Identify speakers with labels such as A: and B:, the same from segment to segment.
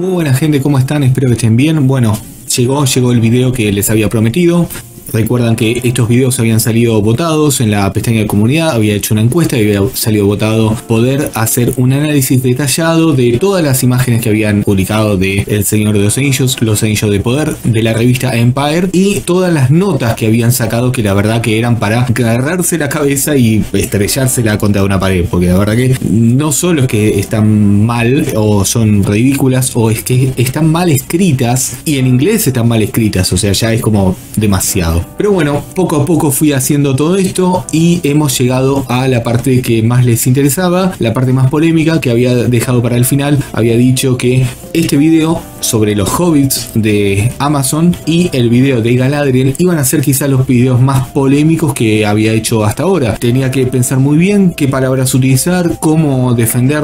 A: Muy buena gente, ¿cómo están? Espero que estén bien. Bueno, llegó el video que les había prometido. Recuerdan que estos videos habían salido votados en la pestaña de comunidad, había hecho una encuesta y había salido votado poder hacer un análisis detallado de todas las imágenes que habían publicado de El Señor de los Anillos, Los Anillos de Poder, de la revista Empire y todas las notas que habían sacado, que la verdad que eran para agarrarse la cabeza y estrellársela contra una pared, porque la verdad que no solo es que están mal o son ridículas, o es que están mal escritas, y en inglés están mal escritas, o sea, ya es como demasiado. Pero bueno, poco a poco fui haciendo todo esto y hemos llegado a la parte que más les interesaba, la parte más polémica que había dejado para el final. Había dicho que este video sobre los Hobbits de Amazon y el video de Galadriel iban a ser quizás los videos más polémicos que había hecho hasta ahora. Tenía que pensar muy bien qué palabras utilizar, cómo defender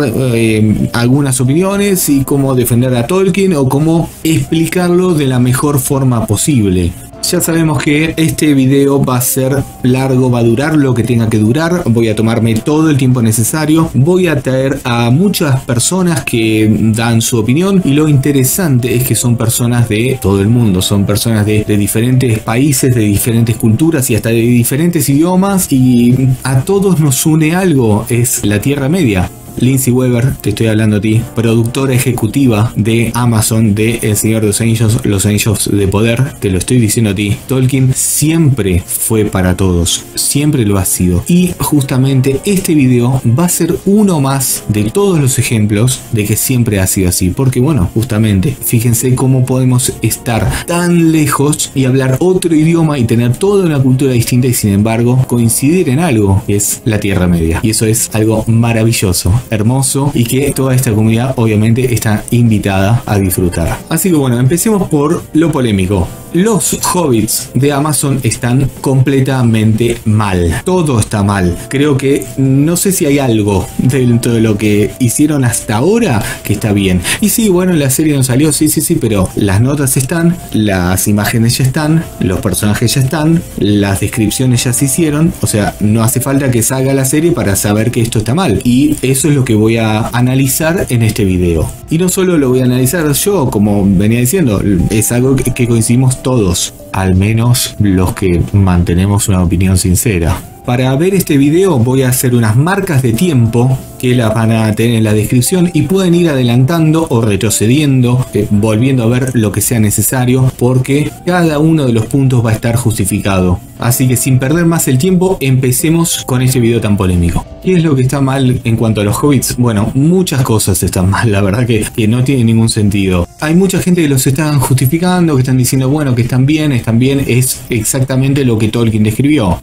A: algunas opiniones y cómo defender a Tolkien o cómo explicarlo de la mejor forma posible. Ya sabemos que este video va a ser largo, va a durar lo que tenga que durar. Voy a tomarme todo el tiempo necesario. Voy a traer a muchas personas que dan su opinión. Y lo interesante es que son personas de todo el mundo. Son personas de diferentes países, de diferentes culturas y hasta de diferentes idiomas. Y a todos nos une algo, es la Tierra Media. Lindsay Weber, te estoy hablando a ti, productora ejecutiva de Amazon de El Señor de los Anillos, Los Anillos de Poder, te lo estoy diciendo a ti. Tolkien siempre fue para todos, siempre lo ha sido. Y justamente este video va a ser uno más de todos los ejemplos de que siempre ha sido así. Porque bueno, justamente, fíjense cómo podemos estar tan lejos y hablar otro idioma y tener toda una cultura distinta y sin embargo coincidir en algo, que es la Tierra Media. Y eso es algo maravilloso, hermoso, y que toda esta comunidad obviamente está invitada a disfrutar. Así que bueno, empecemos por lo polémico. Los Hobbits de Amazon están completamente mal. Todo está mal. Creo que no sé si hay algo dentro de lo que hicieron hasta ahora que está bien. Y sí, bueno, la serie no salió, sí, pero las notas están, las imágenes ya están, los personajes ya están, las descripciones ya se hicieron. O sea, no hace falta que salga la serie para saber que esto está mal. Y eso es lo que voy a analizar en este video. Y no solo lo voy a analizar yo, como venía diciendo, es algo que coincidimos todos, al menos los que mantenemos una opinión sincera. Para ver este video voy a hacer unas marcas de tiempo que las van a tener en la descripción y pueden ir adelantando o retrocediendo, volviendo a ver lo que sea necesario, porque cada uno de los puntos va a estar justificado. Así que sin perder más el tiempo, empecemos con este video tan polémico. ¿Qué es lo que está mal en cuanto a los Hobbits? Bueno, muchas cosas están mal, la verdad que no tiene ningún sentido. Hay mucha gente que los están justificando, que están diciendo, bueno, que están bien, es exactamente lo que Tolkien describió.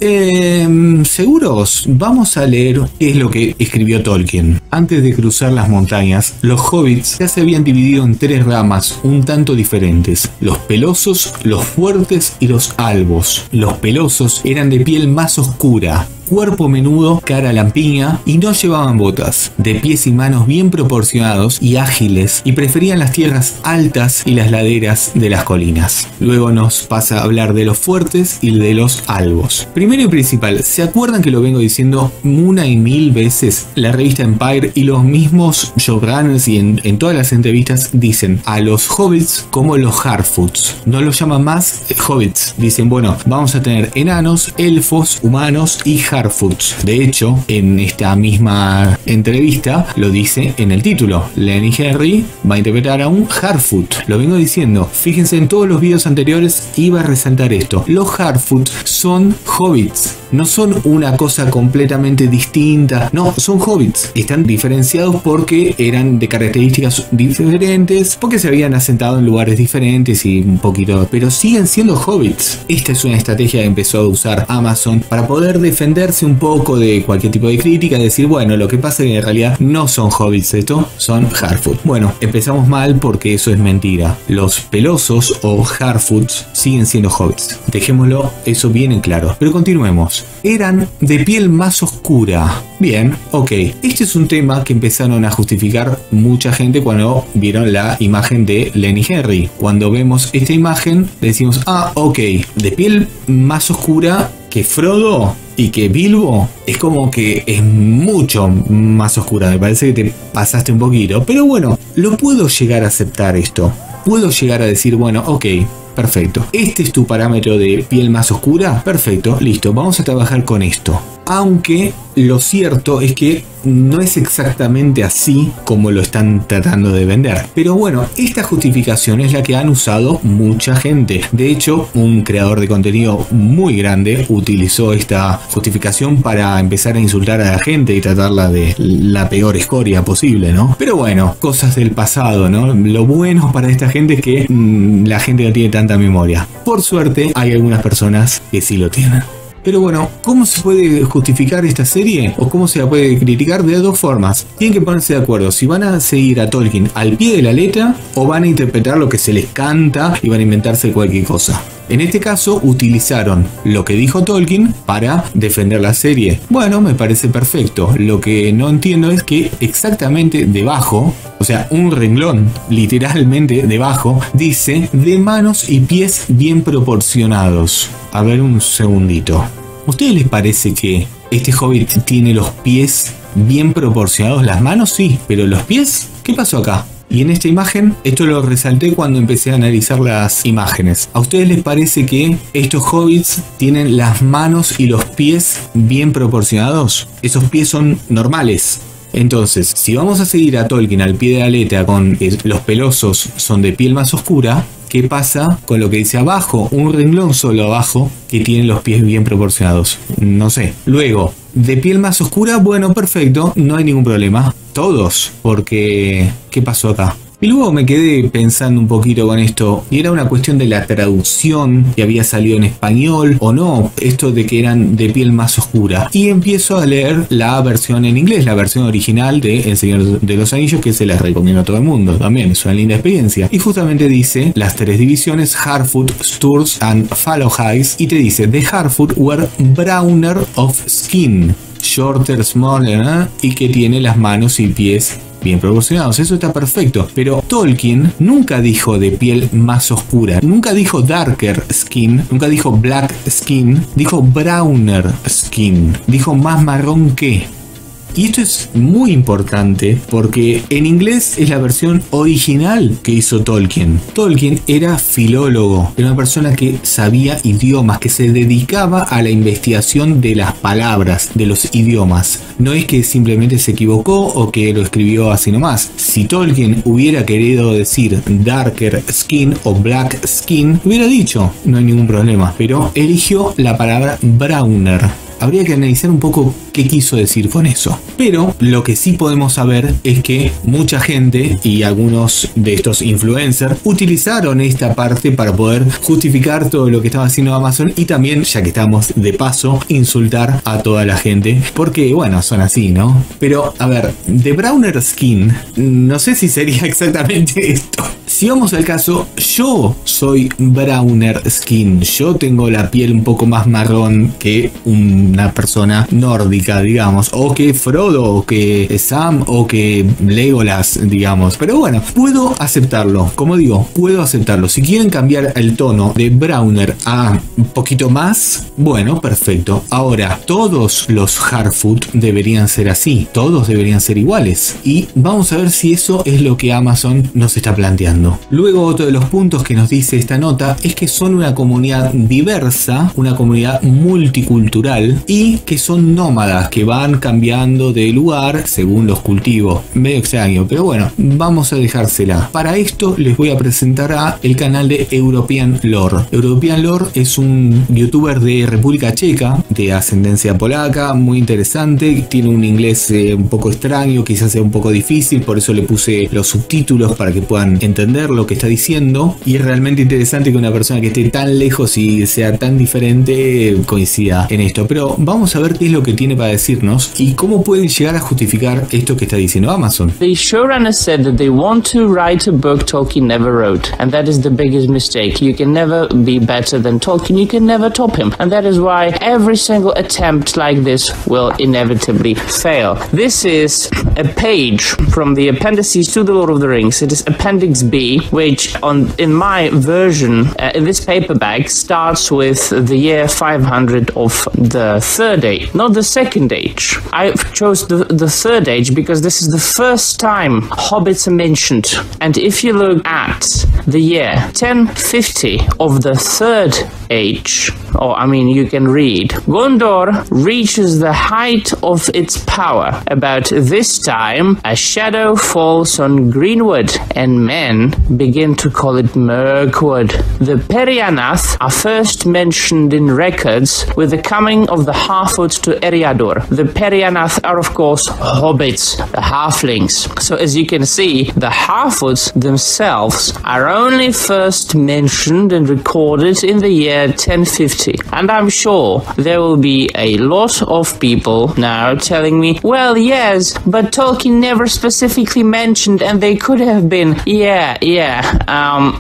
A: ¿Seguros? Vamos a leer qué es lo que escribió Tolkien. Antes de cruzar las montañas, los Hobbits ya se habían dividido en tres ramas un tanto diferentes: los pelosos, los fuertes y los albos. Los pelosos eran de piel más oscura, cuerpo menudo, cara lampiña y no llevaban botas, de pies y manos bien proporcionados y ágiles, y preferían las tierras altas y las laderas de las colinas. Luego nos pasa a hablar de los fuertes y de los albos. Primero y principal, ¿se acuerdan que lo vengo diciendo una y mil veces? La revista Empire y los mismos showrunners y en todas las entrevistas dicen a los Hobbits como los Harfoots. No los llaman más Hobbits. Dicen, bueno, vamos a tener enanos, elfos, humanos y Harfoots. De hecho, en esta misma entrevista lo dice en el título. Lenny Henry va a interpretar a un Harfoot. Lo vengo diciendo. Fíjense, en todos los videos anteriores iba a resaltar esto. Los Harfoots son Hobbits. No son una cosa completamente distinta. No, son Hobbits. Están diferenciados porque eran de características diferentes, porque se habían asentado en lugares diferentes y un poquito, pero siguen siendo Hobbits. Esta es una estrategia que empezó a usar Amazon para poder defenderse un poco de cualquier tipo de crítica, decir, bueno, lo que pasa es que en realidad no son Hobbits, esto son Harfoot. Bueno, empezamos mal porque eso es mentira. Los pelosos o Harfoots siguen siendo Hobbits. Dejémoslo eso bien en claro. Pero continuemos. Eran de piel más oscura. Bien, ok. Este es un tema que empezaron a justificar mucha gente cuando vieron la imagen de Lenny Henry. Cuando vemos esta imagen decimos, ah, ok, de piel más oscura que Frodo. y que Bilbo es como que es mucho más oscura. Me parece que te pasaste un poquito, pero bueno, lo puedo llegar a aceptar esto. Puedo llegar a decir, bueno, ok, perfecto. ¿Este es tu parámetro de piel más oscura? Perfecto, listo, vamos a trabajar con esto. Aunque lo cierto es que no es exactamente así como lo están tratando de vender. Pero bueno, esta justificación es la que han usado mucha gente. De hecho, un creador de contenido muy grande utilizó esta justificación para empezar a insultar a la gente y tratarla de la peor escoria posible, ¿no? Pero bueno, cosas del pasado, ¿no? Lo bueno para esta gente es que la gente no tiene tanta memoria. Por suerte, hay algunas personas que sí lo tienen. Pero bueno, ¿cómo se puede justificar esta serie? ¿O cómo se la puede criticar? De dos formas. Tienen que ponerse de acuerdo si van a seguir a Tolkien al pie de la letra o van a interpretar lo que se les canta y van a inventarse cualquier cosa. En este caso utilizaron lo que dijo Tolkien para defender la serie. Bueno, me parece perfecto. Lo que no entiendo es que exactamente debajo, o sea, un renglón literalmente debajo, dice de manos y pies bien proporcionados. A ver un segundito. ¿A ustedes les parece que este hobbit tiene los pies bien proporcionados? Las manos sí, pero los pies, ¿qué pasó acá? Y en esta imagen, esto lo resalté cuando empecé a analizar las imágenes. ¿A ustedes les parece que estos hobbits tienen las manos y los pies bien proporcionados? Esos pies son normales. Entonces, si vamos a seguir a Tolkien al pie de la letra con que los pelosos son de piel más oscura, ¿qué pasa con lo que dice abajo? Un renglón solo abajo que tiene los pies bien proporcionados. No sé. Luego, de piel más oscura, bueno, perfecto, no hay ningún problema. Todos, porque ¿qué pasó acá? Y luego me quedé pensando un poquito con esto, y era una cuestión de la traducción que había salido en español o no, esto de que eran de piel más oscura. Y empiezo a leer la versión en inglés, la versión original de El Señor de los Anillos, que se las recomiendo a todo el mundo, también es una linda experiencia. Y justamente dice las tres divisiones, Harfoot, Sturs and Fallowhighs, y te dice, the Harfoot were browner of skin, shorter, smaller, y que tiene las manos y pies bien proporcionados. Eso está perfecto, pero Tolkien nunca dijo de piel más oscura, nunca dijo darker skin, nunca dijo black skin, dijo browner skin, dijo más marrón que. Y esto es muy importante porque en inglés es la versión original que hizo Tolkien. Tolkien era filólogo, era una persona que sabía idiomas, que se dedicaba a la investigación de las palabras, de los idiomas. No es que simplemente se equivocó o que lo escribió así nomás. Si Tolkien hubiera querido decir darker skin o black skin, hubiera dicho, no hay ningún problema, pero eligió la palabra browner. Habría que analizar un poco qué quiso decir con eso. Pero lo que sí podemos saber es que mucha gente y algunos de estos influencers utilizaron esta parte para poder justificar todo lo que estaba haciendo Amazon y también, ya que estamos de paso, insultar a toda la gente. Porque, bueno, son así, ¿no? Pero, a ver, de browner skin, no sé si sería exactamente esto. Si vamos al caso, yo soy browner skin. Yo tengo la piel un poco más marrón que una persona nórdica, digamos, o que Frodo, o que Sam, o que Legolas, digamos. Pero bueno, puedo aceptarlo. Como digo, puedo aceptarlo. Si quieren cambiar el tono de browner a un poquito más, bueno, perfecto. Ahora, todos los Harfoot deberían ser así. Todos deberían ser iguales. Y vamos a ver si eso es lo que Amazon nos está planteando. Luego, otro de los puntos que nos dice esta nota es que son una comunidad diversa, una comunidad multicultural y que son nómadas, que van cambiando de lugar según los cultivos. Medio extraño, pero bueno, vamos a dejársela. Para esto les voy a presentar a el canal de European Lore. European Lore es un youtuber de República Checa, de ascendencia polaca, muy interesante. Tiene un inglés un poco extraño, quizás sea un poco difícil, por eso le puse los subtítulos para que puedan entender lo que está diciendo. Y es realmente interesante que una persona que esté tan lejos y sea tan diferente coincida en esto. Pero vamos a ver qué es lo que tiene para decirnos y cómo pueden llegar a justificar esto que está diciendo Amazon.
B: The showrunner said that they want to write a book Tolkien never wrote, and that is the biggest mistake. You can never be better than Tolkien, you can never top him, and that is why every single attempt like this will inevitably fail. This is a page from the appendices to The Lord of the Rings. It is Appendix B. 3, which in my version, in this paperback, starts with the year 500 of the Third Age, not the Second Age. I chose the Third Age because this is the first time hobbits are mentioned. And if you look at the year 1050 of the Third Age, you can read, Gondor reaches the height of its power. About this time, a shadow falls on Greenwood, and men begin to call it Mirkwood. The Perianath are first mentioned in records with the coming of the Harfoots to Eriador. The Perianath are, of course, hobbits, the halflings. So as you can see, the Harfoots themselves are only first mentioned and recorded in the year 1050. And I'm sure there will be a lot of people now telling me, well, yes, but Tolkien never specifically mentioned, and they could have been,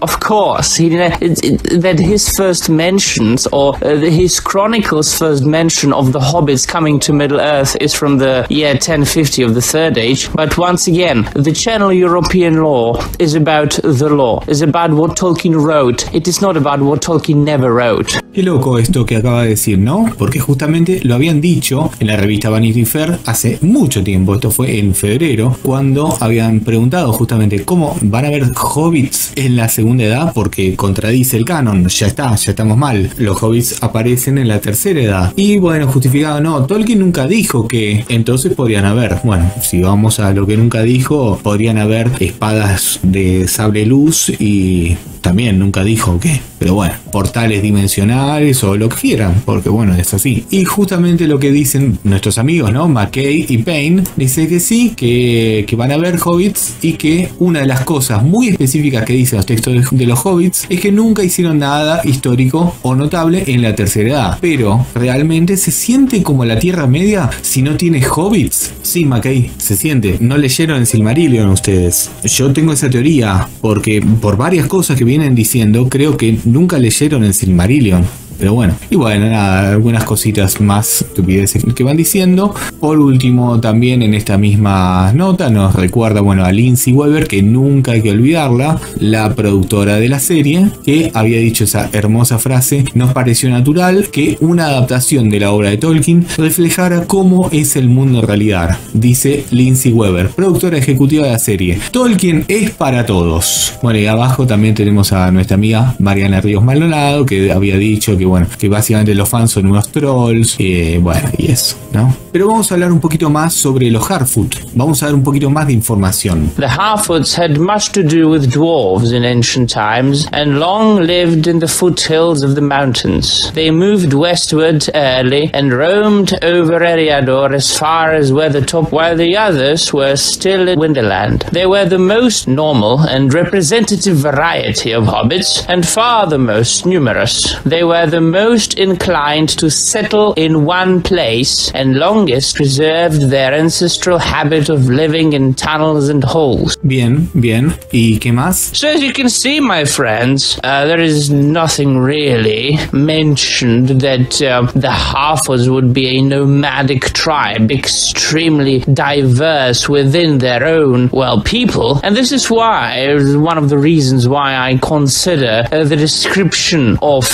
B: of course, that his first mentions, or his chronicles first mention of the hobbits coming to Middle-earth is from the year 1050 of the Third Age. But once again, the channel European Law is about the law, is about what Tolkien wrote. It is not about what Tolkien never wrote.
A: Qué loco esto que acaba de decir, ¿no? Porque justamente lo habían dicho en la revista Vanity Fair hace mucho tiempo, esto fue en febrero, cuando habían preguntado justamente cómo van a haber hobbits en la segunda edad, porque contradice el canon, ya estamos mal, los hobbits aparecen en la tercera edad. Y bueno, justificado, no, Tolkien nunca dijo que, entonces podrían haber, bueno, si vamos a lo que nunca dijo, podrían haber espadas de sable luz y también nunca dijo qué, pero bueno, portales dimensionales o lo que quieran, porque bueno, es así. Y justamente lo que dicen nuestros amigos, ¿no? McKay y Payne, dice que sí, que van a haber hobbits, y que una de las cosas muy específicas que dicen los textos de los hobbits es que nunca hicieron nada histórico o notable en la tercera edad. Pero realmente se siente como la Tierra Media si no tiene hobbits. Sí, McKay, se siente. No leyeron el Silmarillion ustedes. Yo tengo esa teoría porque por varias cosas que vienen diciendo, creo que nunca leyeron el Silmarillion. Pero bueno, y bueno, nada, algunas cositas más estupideces que van diciendo. Por último, también en esta misma nota nos recuerda, bueno, a Lindsay Weber, que nunca hay que olvidarla, la productora de la serie, que había dicho esa hermosa frase: nos pareció natural que una adaptación de la obra de Tolkien reflejara cómo es el mundo en realidad, dice Lindsay Weber, productora ejecutiva de la serie. Tolkien es para todos. Bueno, y abajo también tenemos a nuestra amiga Mariana Ríos Maldonado, que había dicho que bueno, que básicamente los fans son unos trolls, bueno, y eso, ¿no? Pero vamos a hablar un poquito más sobre los Harfoot. Vamos a dar un poquito más de información.
B: The Harfoots had much to do with dwarves in ancient times and long lived in the foothills of the mountains. They moved westward early and roamed over Eriador as far as Weathertop, while the others were still in Winterland. They were the most normal and representative variety of hobbits, and far the most numerous. They were the most inclined to settle in one place and longest preserved their ancestral habit of living in tunnels and holes.
A: Bien, bien. ¿Y qué más?
B: So as you can see, my friends, there is nothing really mentioned that the Harfoots would be a nomadic tribe, extremely diverse within their own, people. And this is why, one of the reasons why I consider the description of,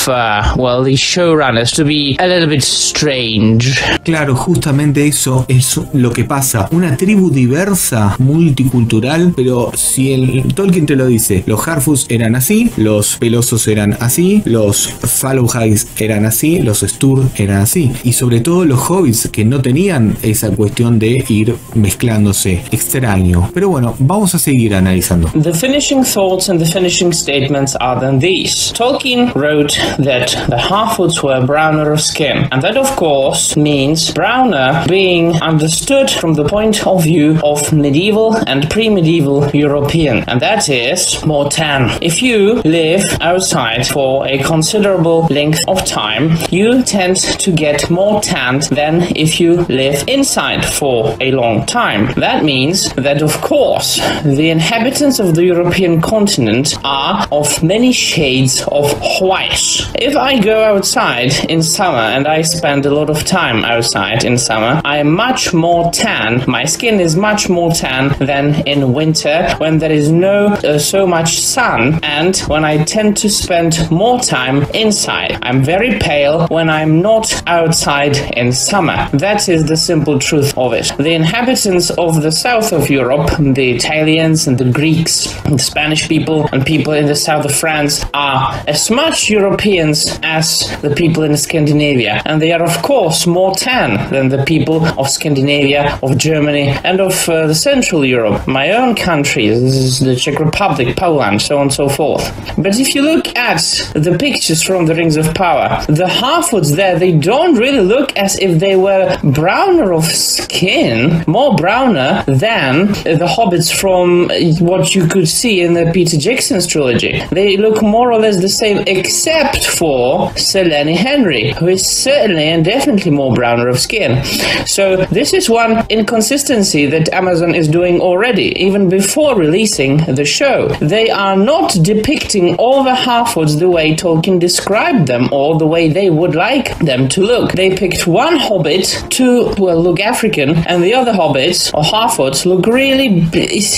B: the showrunners to be a little bit strange.
A: Claro, justamente eso es lo que pasa. Una tribu diversa, multicultural, pero si el Tolkien te lo dice, los Harfoots eran así, los Pelosos eran así, los Fallowhighs eran así, los Stur eran así, y sobre todo los Hobbits, que no tenían esa cuestión de ir mezclándose. Extraño. Pero bueno, vamos a seguir analizando.
B: The finishing thoughts and the finishing statements are then these. Tolkien wrote that the Harfoots were browner of skin, and that of course means browner being understood from the point of view of medieval and pre-medieval European, and that is more tan. If you live outside for a considerable length of time, you tend to get more tanned than if you live inside for a long time. That means that of course the inhabitants of the European continent are of many shades of white. If I go outside in summer, and I spend a lot of time outside in summer, I am much more tan. My skin is much more tan than in winter, when there is no so much sun, and when I tend to spend more time inside. I'm very pale when I'm not outside in summer. That is the simple truth of it. The inhabitants of the south of Europe, the Italians and the Greeks, the Spanish people, and people in the south of France are as much Europeans as the people in Scandinavia, and they are of course more tan than the people of Scandinavia, of Germany, and of the Central Europe, my own country, this is the Czech Republic, Poland, so on and so forth. But if you look at the pictures from the Rings of Power, the half-orcs there, they don't really look as if they were browner of skin, more browner than the hobbits from what you could see in the Peter Jackson's trilogy. They look more or less the same, except for Sir Lenny Henry, who is certainly and definitely more browner of skin. So this is one inconsistency that Amazon is doing already, even before releasing the show. They are not depicting all the half-orcs the way Tolkien described them, or the way they would like them to look. They picked one hobbit to, well, look African, and the other hobbits, or half-orcs, look really,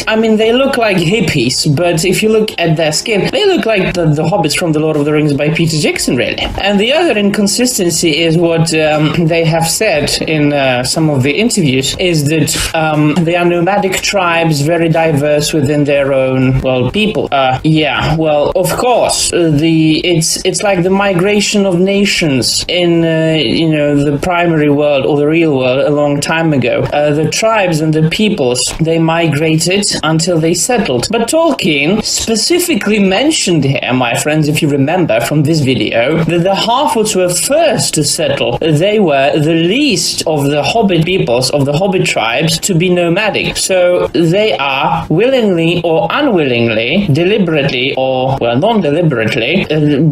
B: I mean, they look like hippies, but if you look at their skin, they look like the hobbits from The Lord of the Rings by Peter Jackson, really. And the other inconsistency is what they have said in some of the interviews, is that they are nomadic tribes, very diverse within their own, well, people. Yeah, well, of course, it's like the migration of nations in, the primary world or the real world a long time ago. The tribes and the peoples, they migrated until they settled. But Tolkien specifically mentioned here, my friends, if you remember from this video, that the half-orcs were first to settle. They were the least of the hobbit peoples, of the hobbit tribes, to be nomadic. So they are willingly or unwillingly, deliberately or, well, non-deliberately,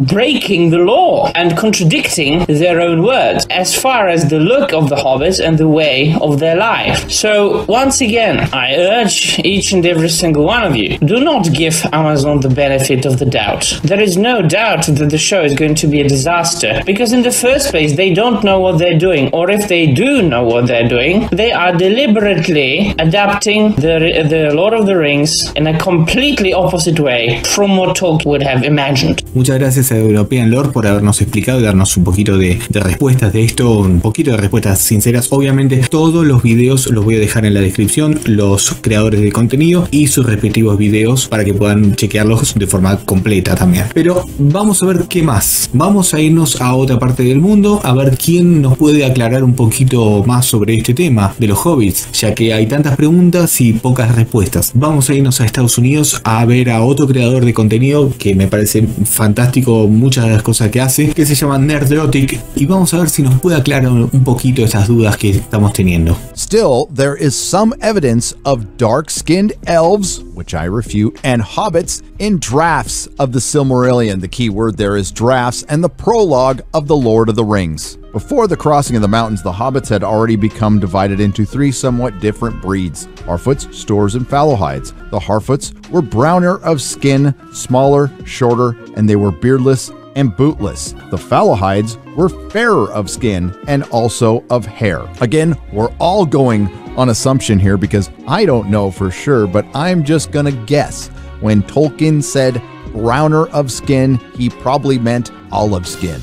B: breaking the law and contradicting their own words as far as the look of the hobbits and the way of their life. So once again, I urge each and every single one of you, do not give Amazon the benefit of the doubt. There is no doubt that the show is going to be a disaster, because in the first place they don't know what they're doing, or if they do know what they're doing, they are deliberately adapting the Lord of the Rings in a completely opposite way from what Tolkien would have imagined.
A: Muchas gracias a European Lord por habernos explicado y darnos un poquito de respuestas de esto, un poquito de respuestas sinceras. Obviamente todos los videos los voy a dejar en la descripción, los creadores de contenido y sus respectivos videos, para que puedan chequearlos de forma completa también. Pero vamos a ver qué más. Vamos a irnos a otra parte del mundo, a ver quién nos puede aclarar un poquito más sobre este tema de los hobbits, ya que hay tantas preguntas y pocas respuestas. Vamos a irnos a Estados Unidos a ver a otro creador de contenido que me parece fantástico, muchas de las cosas que hace, que se llama Nerdotic, y vamos a ver si nos puede aclarar un poquito esas dudas que estamos teniendo.
C: Still, there is some evidence of dark-skinned elves, which I refute, and hobbits in drafts of the Silmarillion. The key word there is drafts, and the prologue of The Lord of the Rings. Before the crossing of the mountains, the hobbits had already become divided into three somewhat different breeds: Harfoots, Stores, and Fallowhides. The Harfoots were browner of skin, smaller, shorter, and they were beardless and bootless. The Fallowhides were fairer of skin and also of hair. Again, we're all going on assumption here because I don't know for sure, but I'm just gonna guess. When Tolkien said browner of skin, he probably meant olive skin.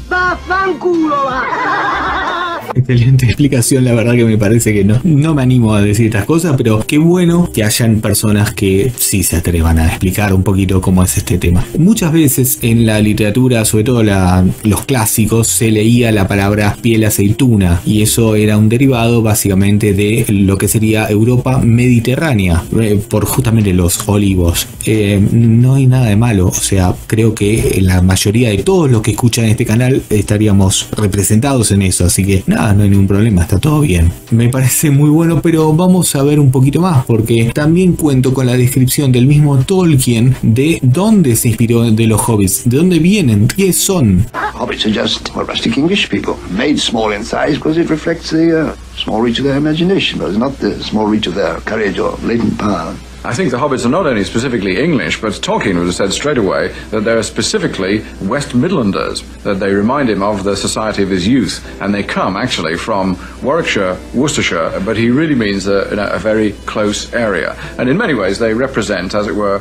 A: Excelente explicación, la verdad que me parece que no me animo a decir estas cosas, pero qué bueno que hayan personas que sí se atrevan a explicar un poquito cómo es este tema. Muchas veces en la literatura, sobre todo los clásicos, se leía la palabra piel aceituna, y eso era un derivado básicamente de lo que sería Europa mediterránea, por justamente los olivos. No hay nada de malo, o sea, creo que la mayoría de todos los que escuchan este canal estaríamos representados en eso, así que nada, no hay ningún problema, está todo bien. Me parece muy bueno, pero vamos a ver un poquito más, porque también cuento con la descripción del mismo Tolkien de dónde se inspiró de los hobbits, de dónde vienen, qué son.
D: Hobbits are just rustic English people, made small in size because it reflects the small reach of their imagination, but it's not the small reach of their courage or latent power.
E: I think the Hobbits are not only specifically English, but Tolkien would have said straight away that they're specifically West Midlanders, that they remind him of the society of his youth, and they come actually from Warwickshire, Worcestershire, but he really means a very close area. And in many ways they represent, as it were,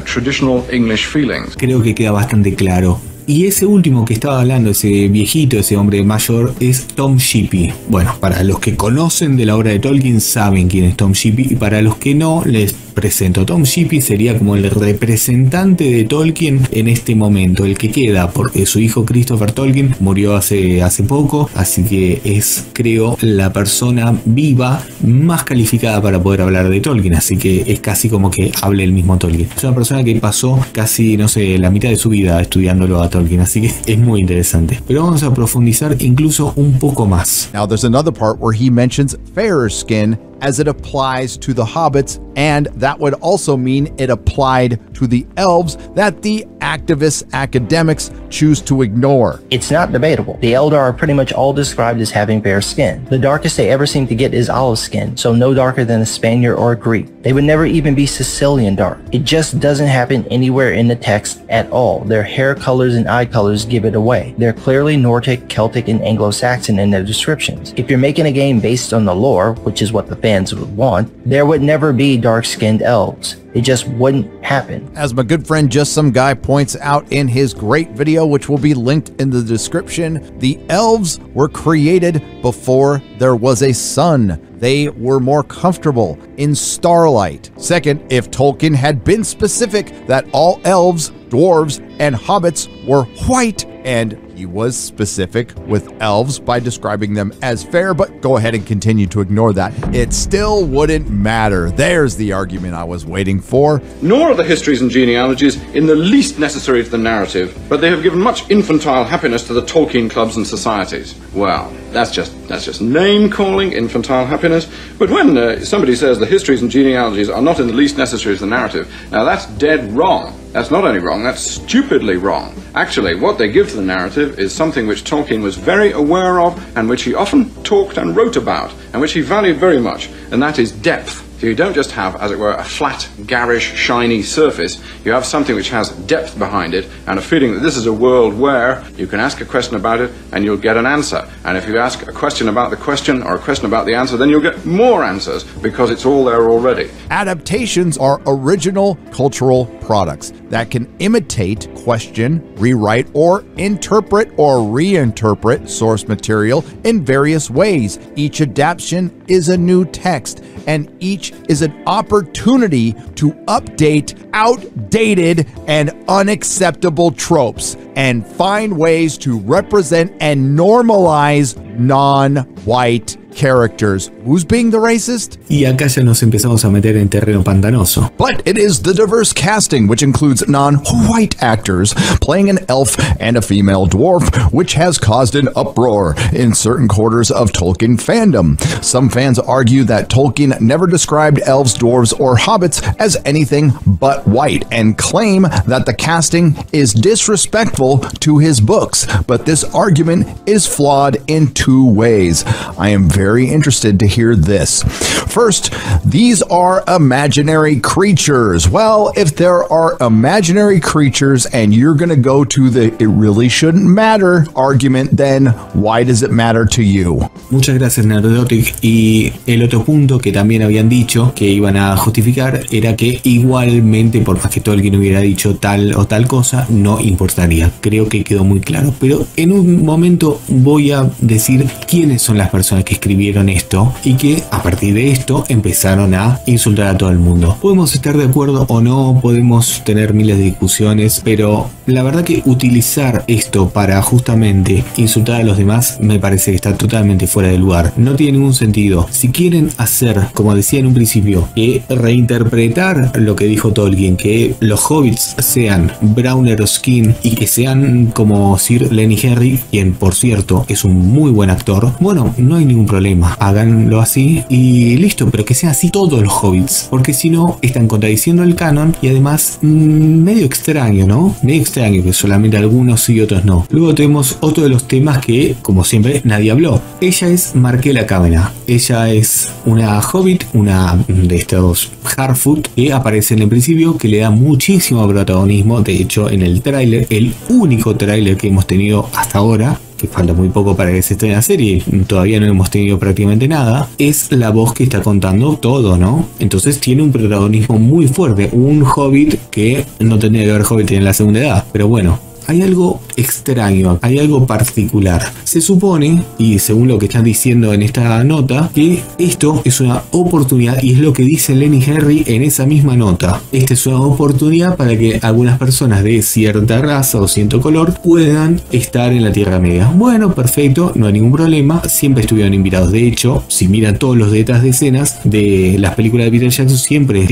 E: traditional English feelings.
A: Creo que queda bastante claro. Y ese último que estaba hablando, ese viejito, ese hombre mayor, es Tom Shippey. Bueno, para los que conocen de la obra de Tolkien saben quién es Tom Shippey, y para los que no, les presento. Tom Shippey sería como el representante de Tolkien en este momento, el que queda, porque su hijo Christopher Tolkien murió hace poco, así que es, creo, la persona viva más calificada para poder hablar de Tolkien, así que es casi como que hable el mismo Tolkien. Es una persona que pasó casi, no sé, la mitad de su vida estudiándolo a Tolkien, así que es muy interesante. Pero vamos a profundizar incluso un poco más.
C: Now there's another part where he mentions fairer skin as it applies to the hobbits, and that would also mean it applied to the elves that the activist academics choose to ignore.
F: It's not debatable. The Eldar are pretty much all described as having fair skin. The darkest they ever seem to get is olive skin, so no darker than a Spaniard or a Greek. They would never even be Sicilian dark. It just doesn't happen anywhere in the text at all. Their hair colors and eye colors give it away. They're clearly Nordic, Celtic, and Anglo-Saxon in their descriptions. If you're making a game based on the lore, which is what the fans would want, there would never be dark-skinned elves. It just wouldn't happen.
C: As my good friend Just Some Guy points out in his great video, which will be linked in the description, the elves were created before there was a sun. They were more comfortable in starlight. Second, if Tolkien had been specific that all elves, dwarves, and hobbits were white, and he was specific with elves by describing them as fair, but go ahead and continue to ignore that, it still wouldn't matter. There's the argument I was waiting for.
E: Nor are the histories and genealogies in the least necessary to the narrative, but they have given much infantile happiness to the Tolkien clubs and societies. Well, that's just name-calling, infantile happiness. But when somebody says the histories and genealogies are not in the least necessary to the narrative, now that's dead wrong. That's not only wrong, that's stupidly wrong. Actually, what they give to the narrative is something which Tolkien was very aware of, and which he often talked and wrote about, and which he valued very much, and that is depth. So you don't just have, as it were, a flat, garish, shiny surface. You have something which has depth behind it, and a feeling that this is a world where you can ask a question about it and you'll get an answer. And if you ask a question about the question or a question about the answer, then you'll get more answers because it's all there already.
C: Adaptations are original cultural products that can imitate, question, rewrite, or interpret or reinterpret source material in various ways. Each adaptation is a new text, and each is an opportunity to update outdated and unacceptable tropes and find ways to represent and normalize non-white characters. Who's being the racist?
A: Y acá ya nos empezamos a meter en terreno pantanoso.
C: But it is the diverse casting, which includes non-white actors playing an elf and a female dwarf, which has caused an uproar in certain quarters of Tolkien fandom. Some fans argue that Tolkien never described elves, dwarves, or hobbits as anything but white, and claim that the casting is disrespectful to his books. But this argument is flawed in two ways. I am very interested to hear this. First, these are imaginary creatures. Well, if there are imaginary creatures and you're going to go to the "it really shouldn't matter" argument, then why does it matter to you?
A: Muchas gracias, Nerdotic. Y el otro punto que también habían dicho que iban a justificar era que igualmente, por más que Tolkien hubiera dicho tal o tal cosa, no importaría. Creo que quedó muy claro. Pero en un momento voy a decir quiénes son las personas que escribieron esto y que a partir de esto empezaron a insultar a todo el mundo. Podemos estar de acuerdo o no, podemos tener miles de discusiones, pero la verdad que utilizar esto para justamente insultar a los demás me parece que está totalmente fuera de lugar. No tiene ningún sentido. Si quieren hacer, como decía en un principio, que reinterpretar lo que dijo Tolkien, que los hobbits sean browner skin y que sean como Sir Lenny Henry, quien por cierto es un muy buen actor, bueno, no hay ningún problema. problema. Háganlo así y listo, pero que sean así todos los Hobbits, porque si no, están contradiciendo el canon y además medio extraño, ¿no? Medio extraño que solamente algunos sí y otros no. Luego tenemos otro de los temas que, como siempre, nadie habló. Ella es Markela Cámara. Ella es una Hobbit, una de estos Harfoot que aparece en el principio, que le da muchísimo protagonismo. De hecho, en el tráiler, el único tráiler que hemos tenido hasta ahora, que falta muy poco para que se estrene la serie, todavía no hemos tenido prácticamente nada, es la voz que está contando todo, ¿no? Entonces tiene un protagonismo muy fuerte, un Hobbit que no tendría que haber Hobbit en la segunda edad, pero bueno. Hay algo extraño, hay algo particular. Se supone, y según lo que están diciendo en esta nota, que esto es una oportunidad, y es lo que dice Lenny Henry en esa misma nota. Esta es una oportunidad para que algunas personas de cierta raza o cierto color puedan estar en la Tierra Media. Bueno, perfecto, no hay ningún problema, siempre estuvieron invitados. De hecho, si miran todos los detrás de escenas de las películas de Peter Jackson, siempre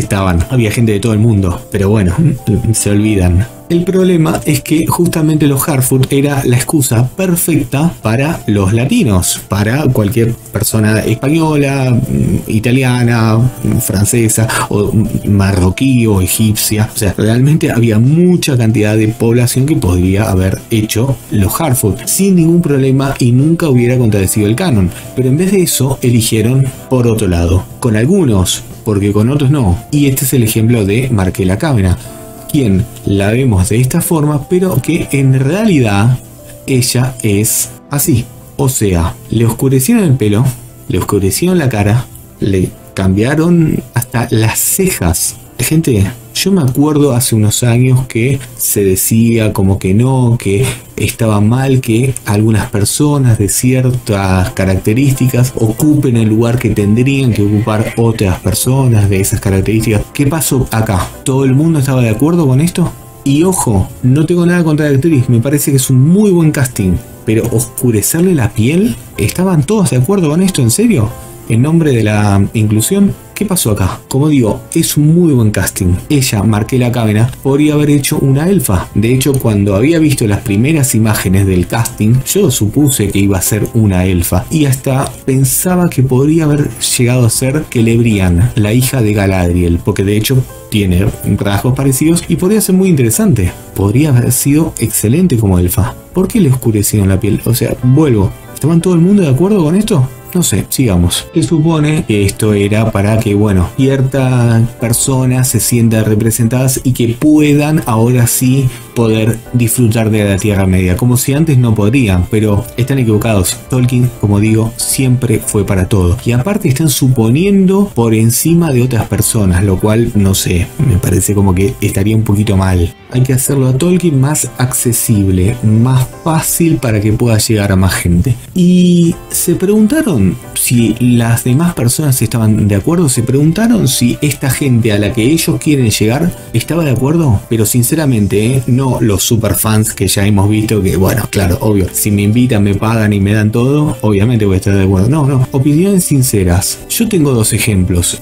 A: había gente de todo el mundo. Pero bueno, se olvidan. El problema es que justamente los Harfoot era la excusa perfecta para los latinos, para cualquier persona española, italiana, francesa o marroquí o egipcia. O sea, realmente había mucha cantidad de población que podría haber hecho los Harfoot sin ningún problema y nunca hubiera contradecido el canon. Pero en vez de eso, eligieron por otro lado. Con algunos, porque con otros no. Y este es el ejemplo de Markela Cámara, quien la vemos de esta forma, pero que en realidad ella es así. O sea, le oscurecieron el pelo, le oscurecieron la cara, le cambiaron hasta las cejas. Gente, yo me acuerdo hace unos años que se decía como que no, que estaba mal que algunas personas de ciertas características ocupen el lugar que tendrían que ocupar otras personas de esas características. ¿Qué pasó acá? ¿Todo el mundo estaba de acuerdo con esto? Y ojo, no tengo nada contra la actriz, me parece que es un muy buen casting, pero oscurecerle la piel, ¿estaban todos de acuerdo con esto? ¿En serio? ¿En nombre de la inclusión? ¿Qué pasó acá? Como digo, es un muy buen casting. Ella, Markela Cámara, podría haber hecho una elfa. De hecho, cuando había visto las primeras imágenes del casting, yo supuse que iba a ser una elfa. Y hasta pensaba que podría haber llegado a ser Celebrian, la hija de Galadriel, porque de hecho tiene rasgos parecidos y podría ser muy interesante. Podría haber sido excelente como elfa. ¿Por qué le oscurecieron la piel? O sea, vuelvo. ¿Estaban todo el mundo de acuerdo con esto? No sé, sigamos. Se supone que esto era para que, bueno, ciertas personas se sientan representadas y que puedan ahora sí poder disfrutar de la Tierra Media, como si antes no podrían, pero están equivocados. Tolkien, como digo, siempre fue para todo. Y aparte están suponiendo por encima de otras personas, lo cual, no sé, me parece como que estaría un poquito mal. Hay que hacerlo a Tolkien más accesible, más fácil para que pueda llegar a más gente. Y se preguntaron si las demás personas estaban de acuerdo, se preguntaron si esta gente a la que ellos quieren llegar estaba de acuerdo, pero sinceramente, no los super fans que ya hemos visto que, bueno, claro, obvio, si me invitan, me pagan y me dan todo, obviamente voy a estar de acuerdo. No, opiniones sinceras. Yo tengo dos ejemplos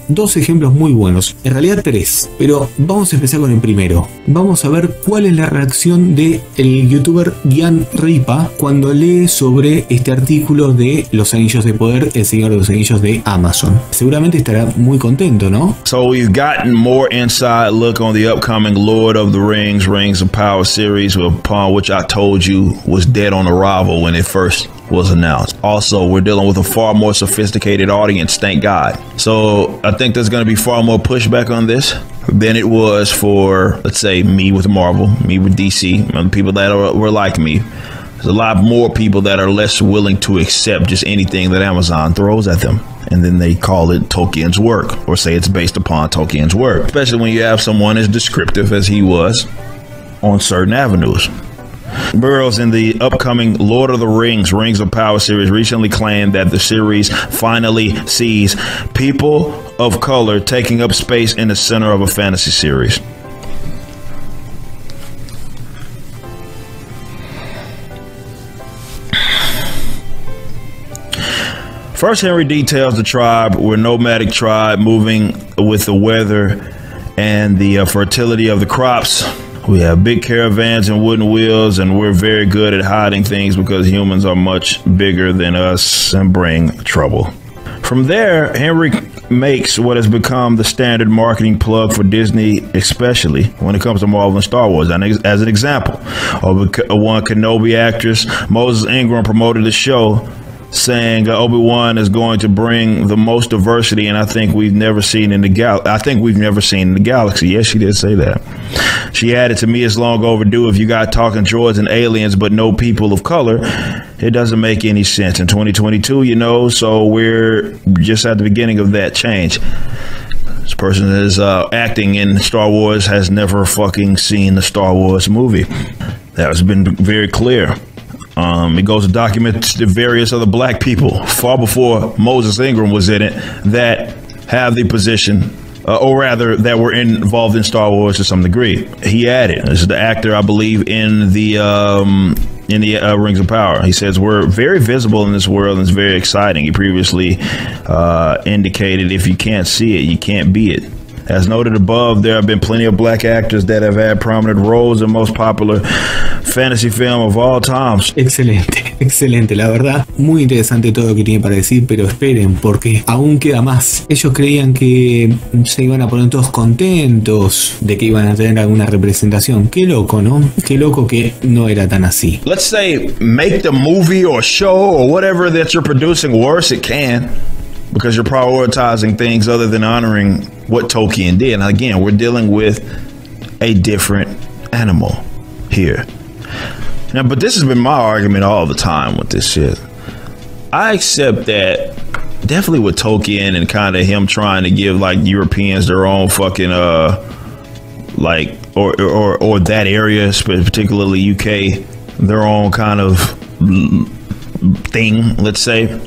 A: muy buenos, en realidad tres, pero vamos a empezar con el primero. Vamos a ver cuál es la reacción de el youtuber Gian Ripa cuando lee sobre este artículo de Los Anillos de Poder, el Señor de los Anillos de Amazon. Seguramente estará muy contento, ¿no?
G: So we've gotten more inside look on the upcoming Lord of the Rings, Rings of Power series, upon which I told you was dead on arrival when it first was announced. Also, we're dealing with a far more sophisticated audience, thank God. So I think there's going to be far more pushback on this than it was for, let's say, me with Marvel, me with DC, and people that were like me. There's a lot more people that are less willing to accept just anything that Amazon throws at them. And then they call it Tolkien's work, or say it's based upon Tolkien's work. Especially when you have someone as descriptive as he was on certain avenues. Burroughs in the upcoming Lord of the Rings, Rings of Power series recently claimed that the series finally sees people of color taking up space in the center of a fantasy series. First, Henry details the tribe were a nomadic tribe moving with the weather and the fertility of the crops We have big caravans and wooden wheels, and we're very good at hiding things because humans are much bigger than us and bring trouble. From there, Henry makes what has become the standard marketing plug for Disney, especially when it comes to Marvel and Star Wars. And as an example, Obi-Wan Kenobi actress Moses Ingram promoted the show, saying Obi-Wan is going to bring the most diversity, and I think we've never seen in the galaxy. Yes, she did say that. She added, to me, it's long overdue. If you got talking droids and aliens, but no people of color, it doesn't make any sense in 2022, you know. So we're just at the beginning of that change. This person is acting in Star Wars, has never fucking seen the Star Wars movie. That has been very clear. It goes to document the various other black people far before Moses Ingram was in it that have the position, or rather that were involved in Star Wars to some degree. He added, this is the actor, I believe, in the Rings of Power. He says, we're very visible in this world and it's very exciting. He previously indicated, if you can't see it, you can't be it. As noted above, there have been plenty of black actors that have had prominent roles in most popular fantasy film of all times.
A: Excelente, excelente, la verdad, muy interesante todo lo que tiene para decir, pero esperen, porque aún queda más. Ellos creían que se iban a poner todos contentos de que iban a tener alguna representación. Qué loco, ¿no? Qué loco que no era tan así.
G: Let's say, make the movie or show or whatever that you're producing worse it can, because you're prioritizing things other than honoring what Tolkien did. And again, we're dealing with a different animal here. Now, but this has been my argument all the time with this shit. I accept that definitely with Tolkien and kind of him trying to give like Europeans their own fucking like or that area, particularly UK, their own kind of thing, let's say.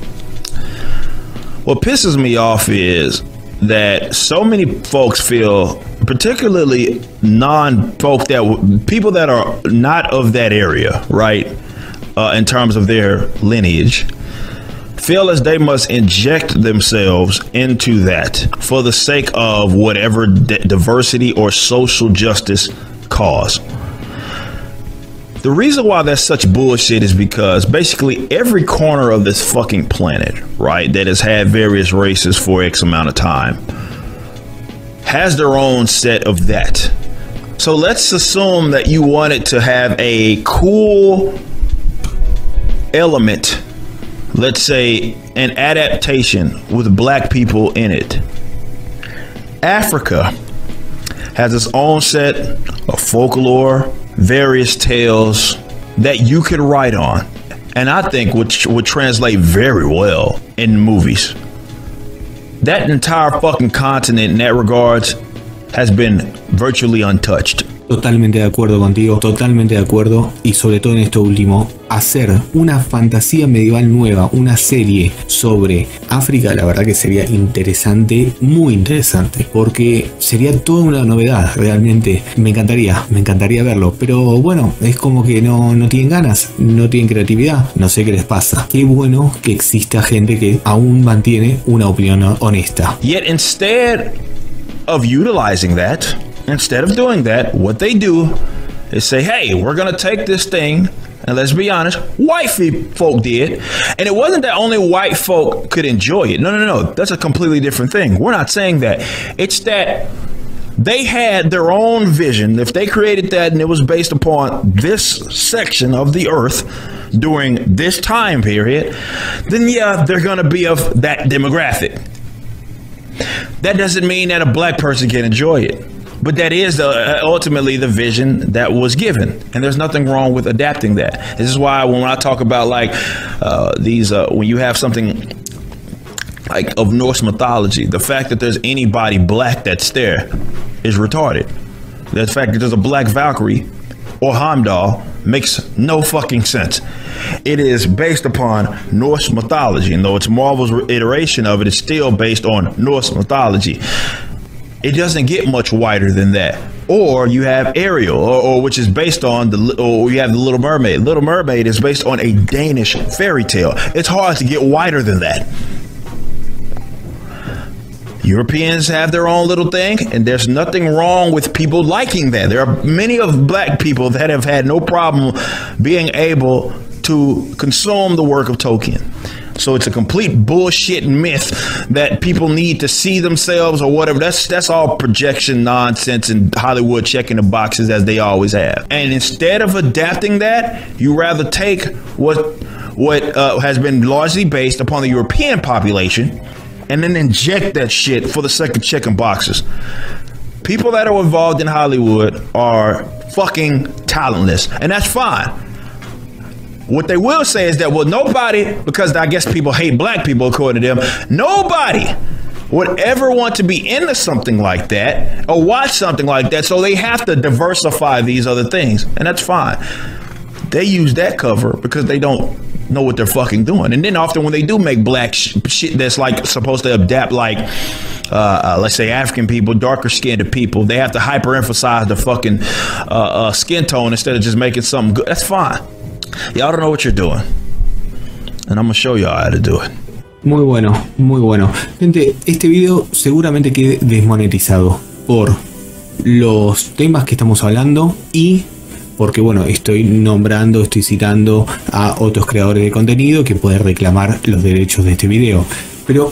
G: What pisses me off is that so many folks feel, particularly people that are not of that area, right, in terms of their lineage, feel as they must inject themselves into that for the sake of whatever diversity or social justice cause. The reason why that's such bullshit is because basically every corner of this fucking planet, right, that has had various races for X amount of time has their own set of that. So let's assume that you wanted to have a cool element, let's say an adaptation with black people in it. Africa has its own set of folklore, various tales that you could write on, and I think would translate very well in movies. That entire fucking continent in that regards has been virtually untouched.
A: Totalmente de acuerdo contigo, totalmente de acuerdo, y sobre todo en esto último, hacer una fantasía medieval nueva, una serie sobre África, la verdad que sería interesante, muy interesante, porque sería toda una novedad, realmente me encantaría verlo, pero bueno, es como que no tienen ganas, no tienen creatividad, no sé qué les pasa. Qué bueno que exista gente que aún mantiene una opinión honesta.
G: Yet instead of utilizing that, instead of doing that, what they do is say, hey, we're going to take this thing, and let's be honest, white folk did. And it wasn't that only white folk could enjoy it. No. That's a completely different thing. We're not saying that. It's that they had their own vision. If they created that and it was based upon this section of the earth during this time period, then yeah, they're going to be of that demographic. That doesn't mean that a black person can enjoy it. But that is ultimately the vision that was given. And there's nothing wrong with adapting that. This is why when I talk about like when you have something like of Norse mythology, the fact that there's anybody black that's there is retarded. The fact that there's a black Valkyrie or Heimdall makes no fucking sense. It is based upon Norse mythology, and though it's Marvel's iteration of it, it's still based on Norse mythology. It doesn't get much wider than that. Or you have Ariel, or which is based on or you have the Little Mermaid. Little Mermaid is based on a Danish fairy tale. It's hard to get wider than that. Europeans have their own little thing, and there's nothing wrong with people liking that. There are many of black people that have had no problem being able to consume the work of Tolkien. So it's a complete bullshit myth that people need to see themselves or whatever. That's all projection nonsense and Hollywood checking the boxes as they always have. And instead of adapting that, you rather take what has been largely based upon the European population and then inject that shit for the sake of checking boxes. People that are involved in Hollywood are fucking talentless, and that's fine. What they will say is that, well, nobody, because I guess people hate black people according to them, nobody would ever want to be into something like that or watch something like that, so they have to diversify these other things, and that's fine. They use that cover because they don't know what they're fucking doing. And then often when they do make black shit that's like supposed to adapt like let's say African people, darker skinned people, they have to hyper emphasize the fucking skin tone instead of just making something good. That's fine. Y'all don't know what you're doing, and I'm gonna show y'all how to do it.
A: Muy bueno, muy bueno. Gente, este video seguramente quede desmonetizado por los temas que estamos hablando y porque, bueno, estoy citando a otros creadores de contenido que pueden reclamar los derechos de este video. Pero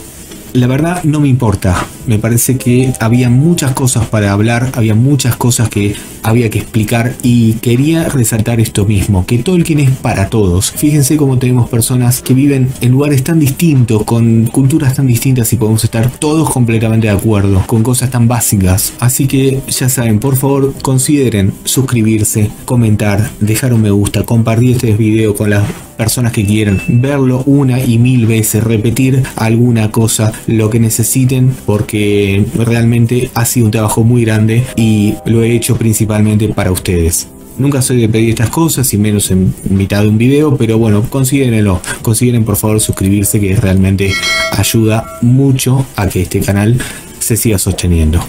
A: la verdad no me importa. Me parece que había muchas cosas para hablar, había muchas cosas que había que explicar y quería resaltar esto mismo, que Tolkien es para todos. Fíjense cómo tenemos personas que viven en lugares tan distintos, con culturas tan distintas y podemos estar todos completamente de acuerdo con cosas tan básicas. Así que ya saben, por favor consideren suscribirse, comentar, dejar un me gusta, compartir este video con las personas que quieran, verlo una y mil veces, repetir alguna cosa, lo que necesiten, porque realmente ha sido un trabajo muy grande y lo he hecho principalmente para ustedes. Nunca soy de pedir estas cosas y menos en mitad de un video, pero bueno, considérenlo, consideren por favor suscribirse, que realmente ayuda mucho a que este canal se siga sosteniendo.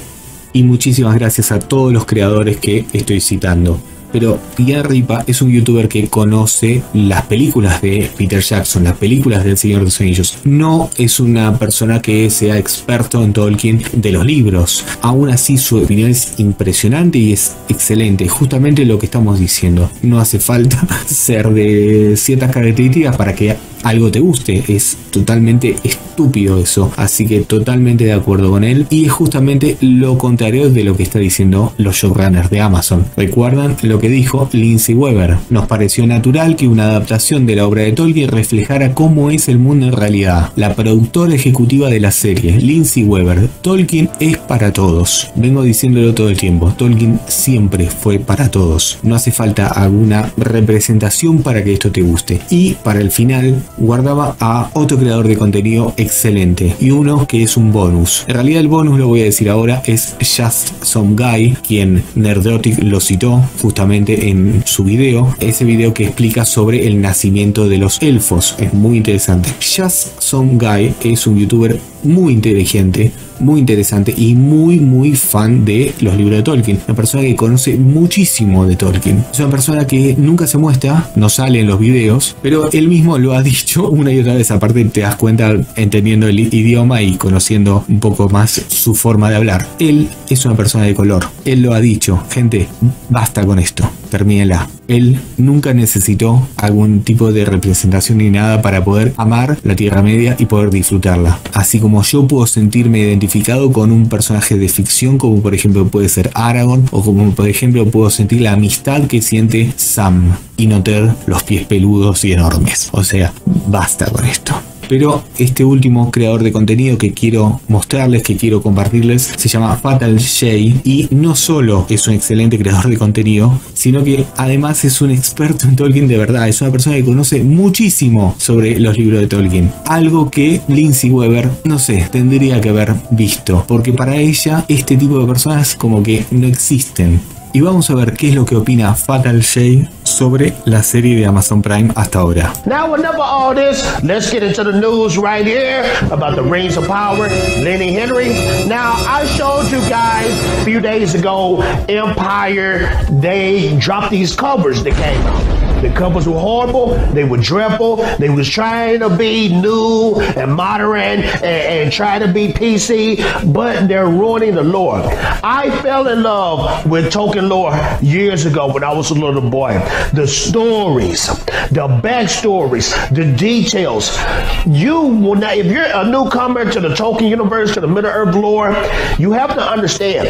A: Y muchísimas gracias a todos los creadores que estoy citando. Pero Guillermo Ripa es un youtuber que conoce las películas de Peter Jackson, las películas del Señor de los Anillos. No es una persona que sea experto en Tolkien de los libros. Aún así su opinión es impresionante y es excelente. Justamente lo que estamos diciendo. No hace falta ser de ciertas características para que algo te guste. Es totalmente estúpido eso. Así que totalmente de acuerdo con él. Y es justamente lo contrario de lo que está diciendo los showrunners de Amazon. ¿Recuerdan lo que dijo Lindsay Weber? Nos pareció natural que una adaptación de la obra de Tolkien reflejara cómo es el mundo en realidad. La productora ejecutiva de la serie, Lindsay Weber: Tolkien es para todos. Vengo diciéndolo todo el tiempo. Tolkien siempre fue para todos. No hace falta alguna representación para que esto te guste. Y para el final guardaba a otro creador de contenido excelente y uno que es un bonus. En realidad el bonus, lo voy a decir ahora, es Just Some Guy, quien Nerdotic lo citó justamente en su video, ese video que explica sobre el nacimiento de los elfos. Es muy interesante. Just Some Guy es un youtuber muy inteligente, muy interesante y muy fan de los libros de Tolkien. Una persona que conoce muchísimo de Tolkien. Es una persona que nunca se muestra, no sale en los videos, pero él mismo lo ha dicho una y otra vez. Aparte te das cuenta entendiendo el idioma y conociendo un poco más su forma de hablar. Él es una persona de color. Él lo ha dicho. Gente, basta con esto. Termínela. Él nunca necesitó algún tipo de representación ni nada para poder amar la Tierra Media y poder disfrutarla. Así como yo puedo sentirme identificado con un personaje de ficción, como por ejemplo puede ser Aragorn, o como por ejemplo puedo sentir la amistad que siente Sam y no tener los pies peludos y enormes. O sea, basta con esto. Pero este último creador de contenido que quiero mostrarles, que quiero compartirles, se llama Fatal Shay, y no solo es un excelente creador de contenido, sino que además es un experto en Tolkien de verdad. Es una persona que conoce muchísimo sobre los libros de Tolkien. Algo que Lindsay Weber, no sé, tendría que haber visto, porque para ella este tipo de personas como que no existen. Y vamos a ver qué es lo que opina Fatal Shay sobre la serie de Amazon Prime hasta ahora.
H: Now, enough of all this. Let's get into the news right here about the Rings of Power, Lenny Henry. Now, I showed you guys a few days ago, Empire, they dropped these covers that came out. The covers were horrible. They were dreadful. They was trying to be new and modern and try to be PC, but they're ruining the lore. I fell in love with Tolkien lore years ago when I was a little boy. The stories, the backstories, the details. You will not, if you're a newcomer to the Tolkien universe, to the Middle-earth lore, you have to understand,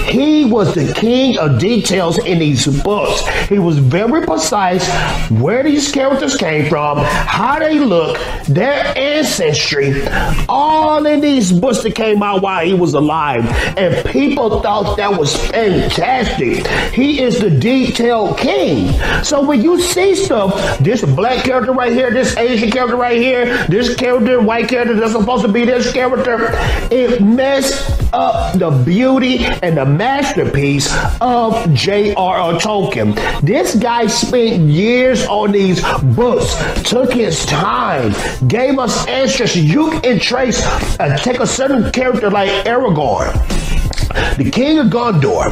H: he was the king of details in these books. He was very precise where these characters came from, how they look, their ancestry, all in these books that came out while he was alive. And people thought that was fantastic. He is the detailed king. So when you see stuff, this black character right here, this Asian character right here, this character, white character that's supposed to be this character, it messed up the beauty and the masterpiece of J.R.R. Tolkien. This guy spent years on these books, took his time, gave us answers. You can trace, take a certain character like Aragorn, the king of Gondor.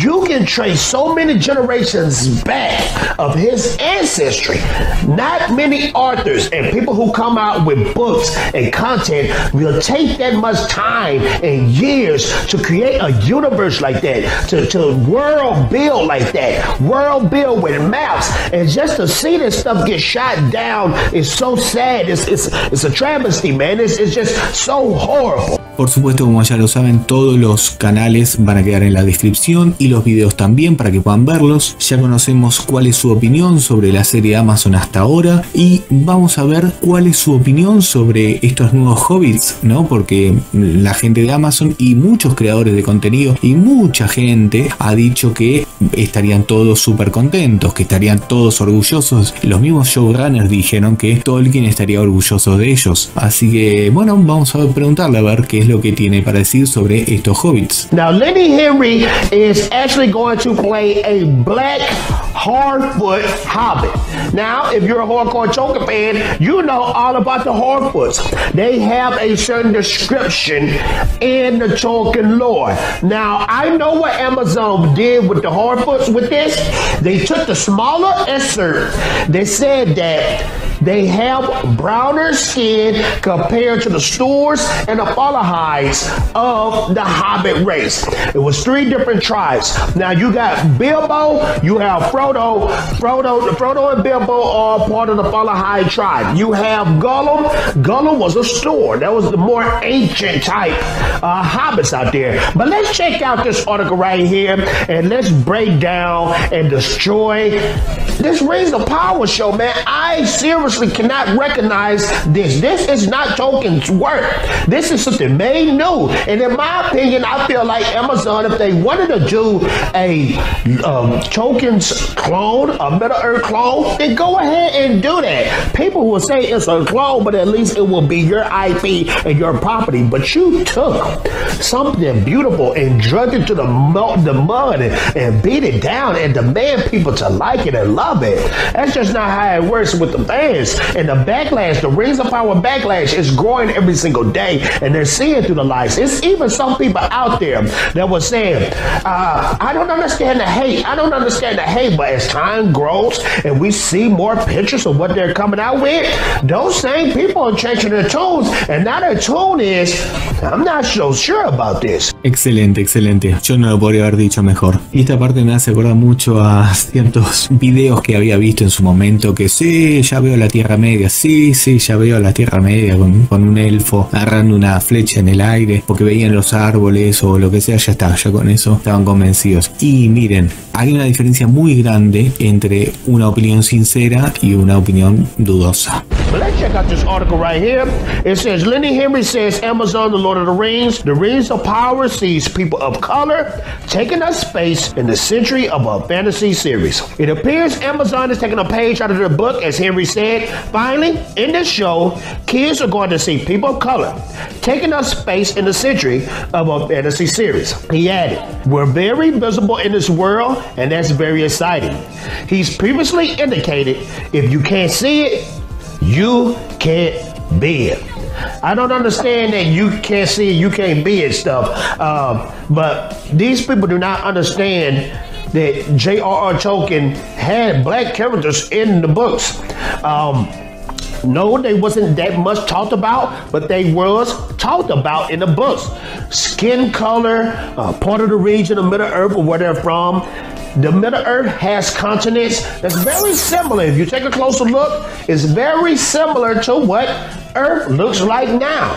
H: You can trace so many generations back of his ancestry. Not many authors and people who come out with books and content will take that much time and years to create a universe like that, to world build like that, world build with maps. And just to see this stuff get shot down is so sad. It's a travesty, man. It's just so horrible.
A: Por supuesto, como ya lo saben, todos los canales van a quedar en la descripción y los videos también para que puedan verlos. Ya conocemos cuál es su opinión sobre la serie de Amazon hasta ahora y vamos a ver cuál es su opinión sobre estos nuevos Hobbits, ¿no? Porque la gente de Amazon y muchos creadores de contenido y mucha gente ha dicho que estarían todos súper contentos, que estarían todos orgullosos. Los mismos showrunners dijeron que Tolkien estaría orgulloso de ellos. Así que, bueno, vamos a preguntarle a ver qué es lo que tiene para decir sobre estos Hobbits.
H: Now, Lenny Henry is actually going to play a black Hardfoot Hobbit. Now, if you're a hardcore Tolkien fan, you know all about the Hardfoots. They have a certain description in the Tolkien lore. Now, I know what Amazon did with the Hardfoots with this. They took the smaller excerpt. They said that they have browner skin compared to the Stoors and the Falahides of the Hobbit race. It was 3 different tribes. Now you got Bilbo, you have Frodo and Bilbo are part of the Falahide tribe. You have Gollum. Gollum was a Stoor. That was the more ancient type hobbits out there. But let's check out this article right here and let's break down and destroy this Rings of Power show, man. I seriously cannot recognize this. This is not Tolkien's work. This is something made new. And in my opinion, I feel like Amazon, if they wanted to do a Tolkien's clone, a Middle-earth clone, then go ahead and do that. People will say it's a clone, but at least it will be your IP and your property. But you took something beautiful and drugged it to the mud and beat it down and demand people to like it and love it. That's just not how it works with the fans. And the backlash, the Rings of Power backlash is growing every single day, and they're seeing through the lies. It's even some people out there that were saying, I don't understand the hate. I don't understand the hate, but as time grows and we see more pictures of what they're coming out with, those same people are changing their tunes, and now their tune is, I'm not so sure about this.
A: Excelente, excelente. Yo no lo podría haber dicho mejor. Y esta parte me hace acordar mucho a ciertos videos que había visto en su momento, que sí, ya veo la Tierra Media, sí, ya veo la Tierra Media con un elfo agarrando una flecha en el aire, porque veían los árboles o lo que sea, ya está, ya con eso estaban convencidos. Y miren, hay una diferencia muy grande entre una opinión sincera y una opinión dudosa.
H: But let's check out this article right here. It says, Lenny Henry says Amazon, The Lord of the Rings of Power sees people of color taking up space in the century of a fantasy series. It appears Amazon is taking a page out of their book, as Henry said. Finally, in this show, kids are going to see people of color taking up space in the century of a fantasy series. He added, we're very visible in this world, and that's very exciting. He's previously indicated, if you can't see it, you can't be it. I don't understand that you can't see it, you can't be it stuff. But these people do not understand that J.R.R. Tolkien had black characters in the books. No, they wasn't that much talked about, but they was talked about in the books. Skin color, part of the region of Middle Earth or where they're from. The Middle Earth has continents that's very similar. If you take a closer look, it's very similar to what Earth looks like now.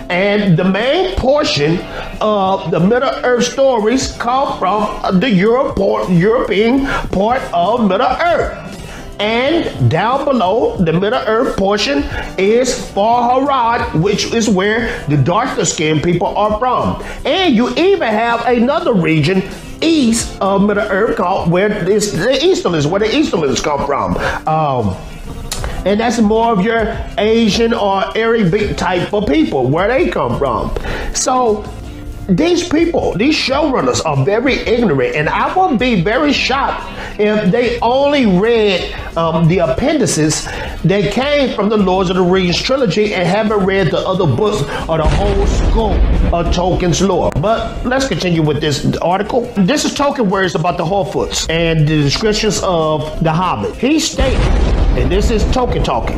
H: And the main portion of the Middle Earth stories come from the European part of Middle Earth. And down below the Middle Earth portion is Far Harad, which is where the darker skinned people are from. And you even have another region east of Middle Earth called where the Easterlands, where the Easterlands come from. And that's more of your Asian or Arabic type of people, where they come from. So these people, these showrunners are very ignorant, and I will be very shocked if they only read the appendices that came from the Lords of the Rings trilogy and haven't read the other books or the whole scope of Tolkien's lore. But let's continue with this article. This is Tolkien words about the Harfoots and the descriptions of the Hobbit. He stated, and this is Tolkien talking,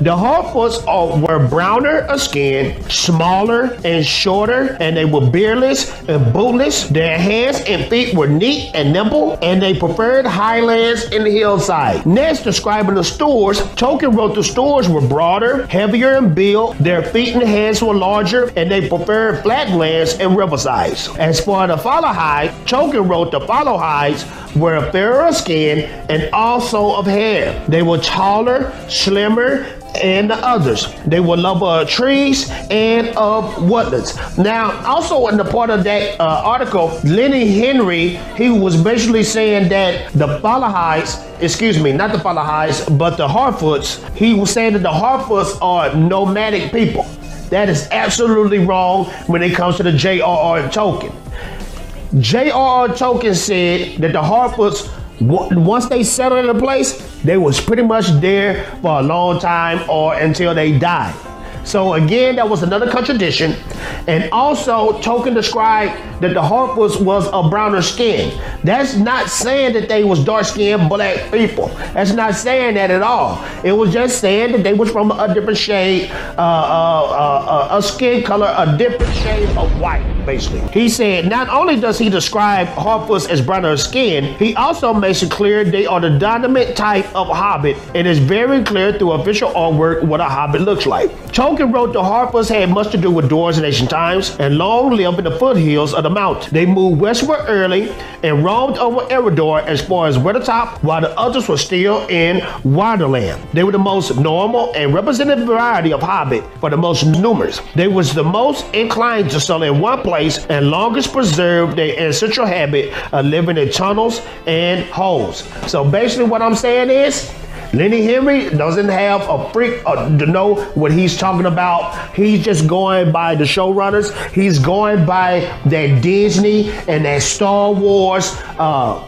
H: the Harfoots were browner of skin, smaller and shorter, and they were beardless and bootless. Their hands and feet were neat and nimble, and they preferred highlands and the hillside. Next, describing the stores, Tolkien wrote the stores were broader, heavier in build, their feet and hands were larger, and they preferred flatlands and riversides. As for the Fallahide, Tolkien wrote the Fallowhides were fairer of skin and also of hair. They were taller, slimmer, and the others. They were lover of trees and of woodlands. Now, also in the part of that article, Lenny Henry, he was basically saying that the Fallahides, excuse me, not the Fallahides, but the Harfoots, he was saying that the Harfoots are nomadic people. That is absolutely wrong when it comes to the J.R.R. Tolkien. J.R.R. Tolkien said that the Harfoots, once they settled in a place, they was pretty much there for a long time or until they died. So again, that was another contradiction. And also, Tolkien described that the Harfoots was a browner skin. That's not saying that they was dark-skinned black people. That's not saying that at all. It was just saying that they was from a different shade, a skin color, a different shade of white, basically. He said, not only does he describe Harfoots as browner skin, he also makes it clear they are the dominant type of Hobbit. It is very clear through official artwork what a Hobbit looks like. Tolkien wrote the Harfoots had much to do with dwarves in ancient times and long lived in the foothills of the mountain. They moved westward early and roamed over Eredor as far as Weathertop, while the others were still in Wonderland. They were the most normal and representative variety of Hobbit, for the most numerous. They was the most inclined to settle in one place and longest preserved their ancestral habit of living in tunnels and holes. So basically what I'm saying is, Lenny Henry doesn't have a freak to know what he's talking about. He's just going by the showrunners. He's going by that Disney and that Star Wars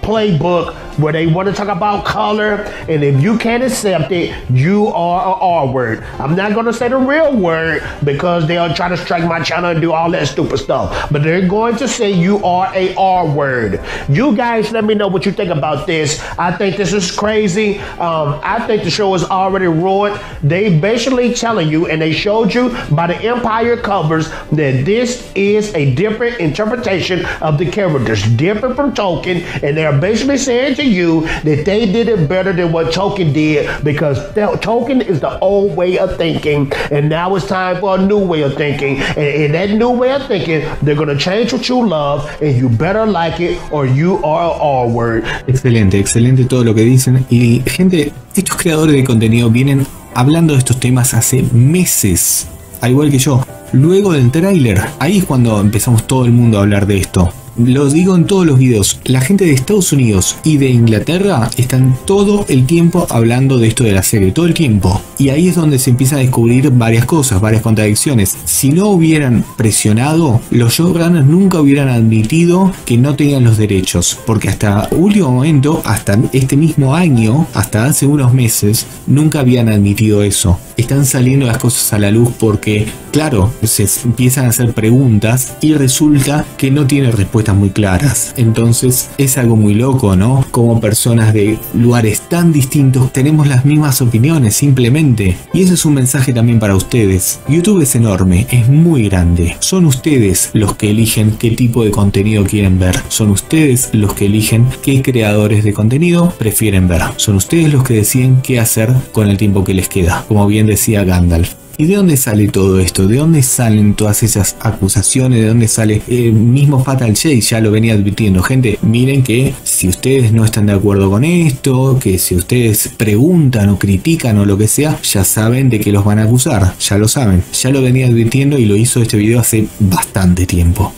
H: playbook where they want to talk about color, and if you can't accept it, you are an R word. I'm not going to say the real word because they'll try to strike my channel and do all that stupid stuff, but they're going to say you are a R word. You guys let me know what you think about this. I think this is crazy. I think the show is already ruined. They basically telling you, and they showed you by the Empire covers, that this is a different interpretation of the characters, different from Tolkien, and they're basically saying to you that they did it better than what Tolkien did, because Tolkien is the old way of thinking, and now it's time for a new way of thinking. And in that new way of thinking, they're going to change what you love, and you better like it or you are an R word.
A: Excelente, excelente todo lo que dicen. Y gente, estos creadores de contenido vienen hablando de estos temas hace meses, al igual que yo. Luego del tráiler, ahí es cuando empezamos todo el mundo a hablar de esto. Lo digo en todos los videos, la gente de Estados Unidos y de Inglaterra están todo el tiempo hablando de esto de la serie, todo el tiempo. Y ahí es donde se empiezan a descubrir varias cosas, varias contradicciones. Si no hubieran presionado, los showrunners nunca hubieran admitido que no tenían los derechos. Porque hasta último momento, hasta este mismo año, hasta hace unos meses, nunca habían admitido eso. Están saliendo las cosas a la luz porque claro, se empiezan a hacer preguntas y resulta que no tiene respuestas muy claras. Entonces es algo muy loco, ¿no? Como personas de lugares tan distintos tenemos las mismas opiniones simplemente. Y eso es un mensaje también para ustedes. YouTube es enorme, es muy grande. Son ustedes los que eligen qué tipo de contenido quieren ver. Son ustedes los que eligen qué creadores de contenido prefieren ver. Son ustedes los que deciden qué hacer con el tiempo que les queda, como bien decía Gandalf. ¿Y de dónde sale todo esto? ¿De dónde salen todas esas acusaciones? ¿De dónde sale el mismo Fatal Shade? Ya lo venía advirtiendo. Gente, miren que si ustedes no están de acuerdo con esto, que si ustedes preguntan o critican o lo que sea, ya saben de que los van a acusar. Ya lo saben. Ya lo venía advirtiendo y lo hizo este video hace bastante tiempo.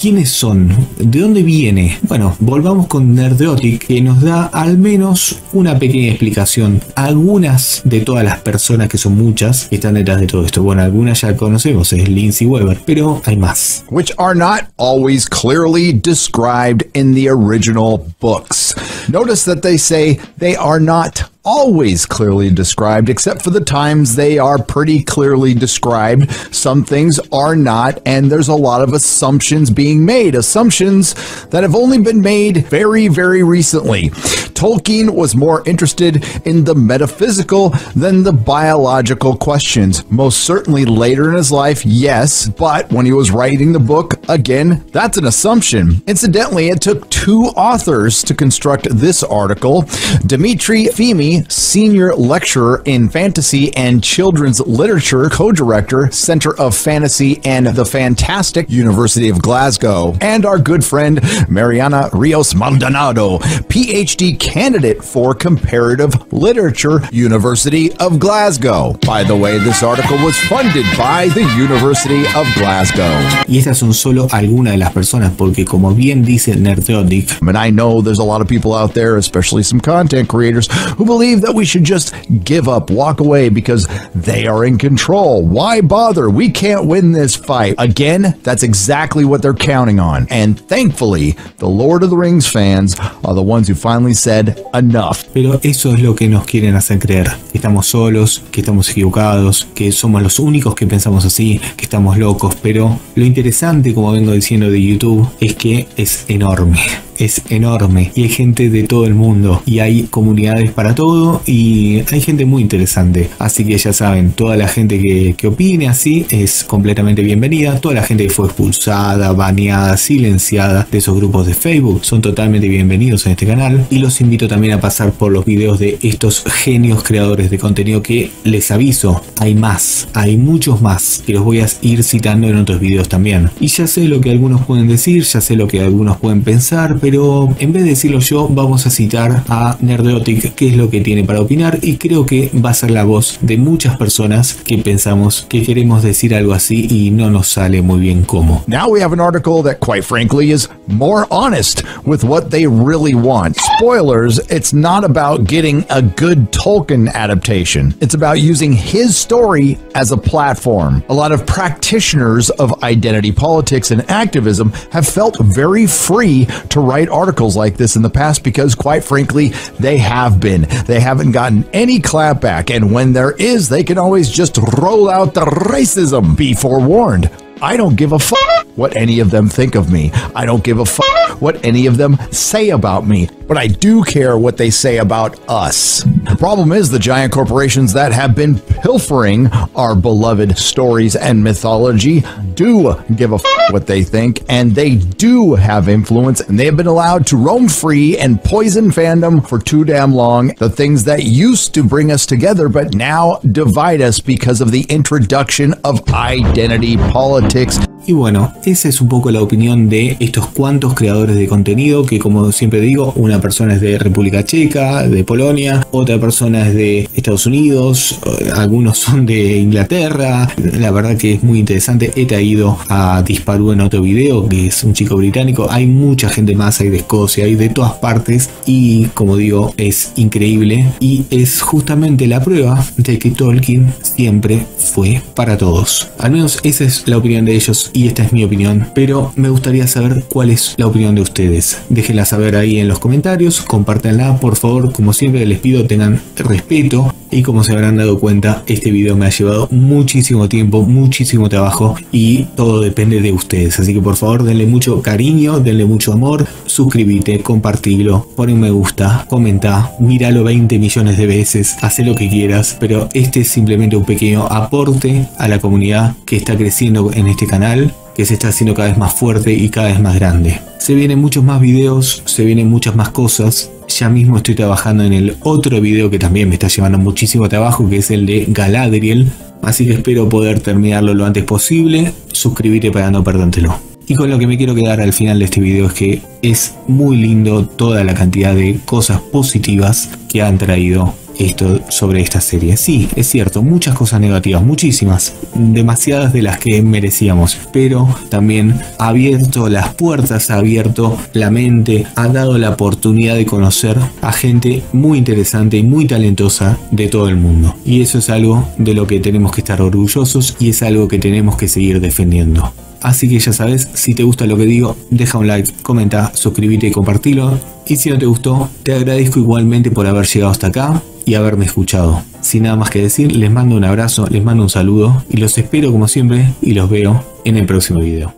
A: ¿Quiénes son? ¿De dónde viene? Bueno, volvamos con Nerdrotic, que nos da al menos una pequeña explicación. Algunas de todas las personas, que son muchas, que están detrás de todo esto. Bueno, algunas ya conocemos, es Lindsay Weber, pero hay más.
C: Which are not always clearly described in the original books. Notice that they say they are not always clearly described, except for the times they are pretty clearly described. Some things are not, and there's a lot of assumptions being made, assumptions that have only been made very, very recently. Tolkien was more interested in the metaphysical than the biological questions. Most certainly later in his life, yes, but when he was writing the book, again, that's an assumption. Incidentally, it took two authors to construct this article. Dimitri Fimi, senior lecturer in fantasy and children's literature, co-director, Center of Fantasy and the Fantastic, University of Glasgow, and our good friend Mariana Rios Maldonado, PhD candidate for comparative literature, University of Glasgow. By the way, this article was funded by the University of Glasgow.
A: Y estas son solo algunas de las personas, porque como bien dice Nerdrotic,
C: and I know there's a lot of people out there, especially some content creators, who believe that we should just give up, walk away because they are in control. Why bother? We can't win this fight. Again, that's exactly what they're counting on. And thankfully, the Lord of the Rings fans are the ones who finally said enough.
A: Pero eso es lo que nos quieren hacer creer, que estamos solos, que estamos equivocados, que somos los únicos que pensamos así, que estamos locos. Pero lo interesante, como vengo diciendo, de YouTube es que es enorme. Es enorme y hay gente de todo el mundo y hay comunidades para todo y hay gente muy interesante. Así que ya saben, toda la gente que opine así es completamente bienvenida. Toda la gente que fue expulsada, baneada, silenciada de esos grupos de Facebook son totalmente bienvenidos en este canal. Y los invito también a pasar por los videos de estos genios creadores de contenido que, les aviso, hay más, hay muchos más que los voy a ir citando en otros videos también. Y ya sé lo que algunos pueden decir, ya sé lo que algunos pueden pensar, pero en vez de decirlo yo, vamos a citar a Nerdrotic, qué es lo que tiene para opinar, y creo que va a ser la voz de muchas personas que pensamos que queremos decir algo así y no nos sale muy bien cómo.
C: Now we have an article that, quite frankly, is more honest with what they really want. Spoilers, it's not about getting a good Tolkien adaptation. It's about using his story as a platform. A lot of practitioners of identity politics and activism have felt very free to write articles like this in the past because, quite frankly, they have been. They haven't gotten any clapback, and when there is, they can always just roll out the racism. Be forewarned. I don't give a fuck what any of them think of me. I don't give a fuck what any of them say about me. But I do care what they say about us. The problem is the giant corporations that have been pilfering our beloved stories and mythology do give a fuck what they think, and they do have influence, and they have been allowed to roam free and poison fandom for too damn long. The things that used to bring us together but now divide us because of the introduction of identity politics.
A: Y bueno, esa es un poco la opinión de estos cuantos creadores de contenido que, como siempre digo, una persona es de República Checa, de Polonia, otra persona es de Estados Unidos, algunos son de Inglaterra. La verdad que es muy interesante. He traído a Disparú en otro video, que es un chico británico. Hay mucha gente más, hay de Escocia, hay de todas partes y, como digo, es increíble y es justamente la prueba de que Tolkien siempre fue para todos. Al menos esa es la opinión de ellos. y esta es mi opinión, pero me gustaría saber cuál es la opinión de ustedes. Déjenla saber ahí en los comentarios, compártanla por favor, como siempre les pido tengan respeto, y como se habrán dado cuenta este video me ha llevado muchísimo tiempo, muchísimo trabajo y todo depende de ustedes, así que por favor denle mucho cariño, denle mucho amor, suscríbete, compartilo, pon un me gusta, comenta, míralo 20 millones de veces, haz lo que quieras, pero este es simplemente un pequeño aporte a la comunidad que está creciendo en este canal, que se está haciendo cada vez más fuerte y cada vez más grande. Se vienen muchos más videos, se vienen muchas más cosas. Ya mismo estoy trabajando en el otro video que también me está llevando muchísimo trabajo, que es el de Galadriel. Así que espero poder terminarlo lo antes posible. Suscríbete para no perdértelo. Y con lo que me quiero quedar al final de este video es que es muy lindo toda la cantidad de cosas positivas que han traído esto sobre esta serie. Sí, es cierto, muchas cosas negativas, muchísimas, demasiadas de las que merecíamos, pero también ha abierto las puertas, ha abierto la mente, ha dado la oportunidad de conocer a gente muy interesante y muy talentosa de todo el mundo. Y eso es algo de lo que tenemos que estar orgullosos y es algo que tenemos que seguir defendiendo. Así que ya sabes, si te gusta lo que digo, deja un like, comenta, suscríbete y compartilo. Y si no te gustó, te agradezco igualmente por haber llegado hasta acá y haberme escuchado. Sin nada más que decir, les mando un abrazo, les mando un saludo y los espero como siempre y los veo en el próximo video.